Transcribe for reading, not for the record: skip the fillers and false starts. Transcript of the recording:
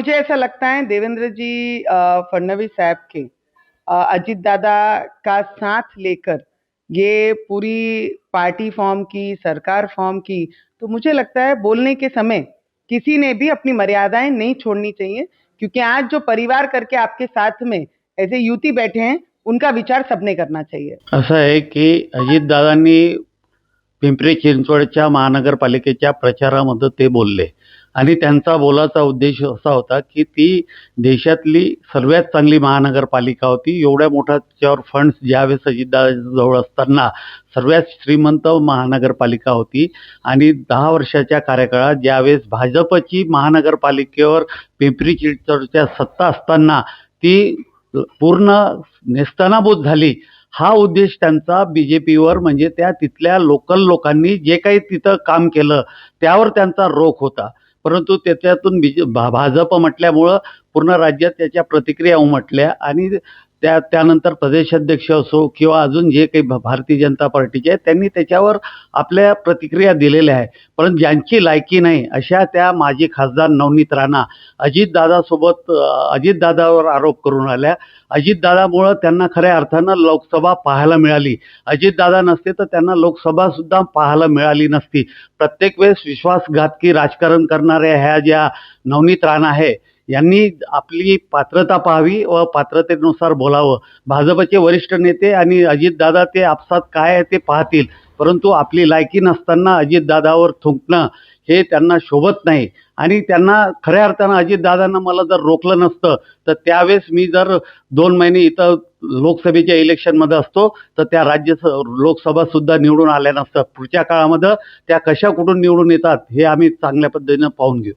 मुझे ऐसा लगता है देवेंद्र जी फडणवीस साहब के अजीत दादा का साथ लेकर ये पूरी पार्टी फॉर्म की, सरकार फॉर्म की, तो मुझे लगता है बोलने के समय किसी ने भी अपनी मर्यादाएं नहीं छोड़नी चाहिए, क्योंकि आज जो परिवार करके आपके साथ में ऐसे युती बैठे हैं, उनका विचार सबने करना चाहिए। असं आहे की अजितदादांनी पिंपरी चिंचवडच्या महानगरपालिकेच्या प्रचारामध्ये ते बोलले आणि त्यांचा बोलाचा उद्देश असा होता की ती देशातली सर्वात चांगली महानगरपालिका होती। एवढ्या मोठ्या त्याच्यावर फंड्स ज्यावेळेस अजितदादांजवळ असताना सर्वात श्रीमंत महानगरपालिका होती आणि 10 वर्षाच्या कार्यकाळात ज्यावेळेस भाजपची महानगरपालिकेवर पिंपरी चिंचवडच्या सत्ता असताना ती पूर्ण नेस्तनाबूत झाली। हा उद्देश त्यांचा बीजेपीवर म्हणजे त्या तिथल्या लोकल लोकांनी जे काही तिथं काम केलं त्यावर त्यांचा रोख होता, परंतु त्याच्यातून भाजप म्हटल्यामुळं पूर्ण राज्यात त्याच्या प्रतिक्रिया उमटल्या आणि त्यानंतर प्रदेशाध्यक्ष असो किंवा अजून जे काही भारतीय जनता पार्टीचे आहेत त्यांनी त्याच्यावर आपल्या प्रतिक्रिया दिलेल्या आहे। पण ज्यांची लायकी नाही अशा त्या माजी खासदार नवनीत राणा अजितदादावर आरोप करून आल्या। अजितदादामुळं त्यांना खऱ्या अर्थानं लोकसभा पाहायला मिळाली। अजितदादा नसते तर त्यांना लोकसभा सुद्धा पाहायला मिळाली नसती। प्रत्येक वेळेस विश्वासघातकी राजकारण करणाऱ्या ह्या ज्या नवनीत राणा आहे यांनी आपली पात्रता पाहावी व पात्रतेनुसार बोलावं। भाजपचे वरिष्ठ नेते आणि अजितदादा ते आपसात काय आहे ते पाहतील, परंतु आपली लायकी नसताना अजितदादावर थुंकणं हे त्यांना शोभत नाही आणि त्यांना खऱ्या अर्थानं अजितदादांना मला जर रोखलं नसतं तर त्यावेळेस मी जर 2 महिने इथं लोकसभेच्या इलेक्शनमध्ये असतो तर त्या लोकसभा सुद्धा निवडून आल्या नसत्या। पुढच्या काळामध्ये त्या कशा कुठून निवडून येतात हे आम्ही चांगल्या पद्धतीनं पाहून घेऊ।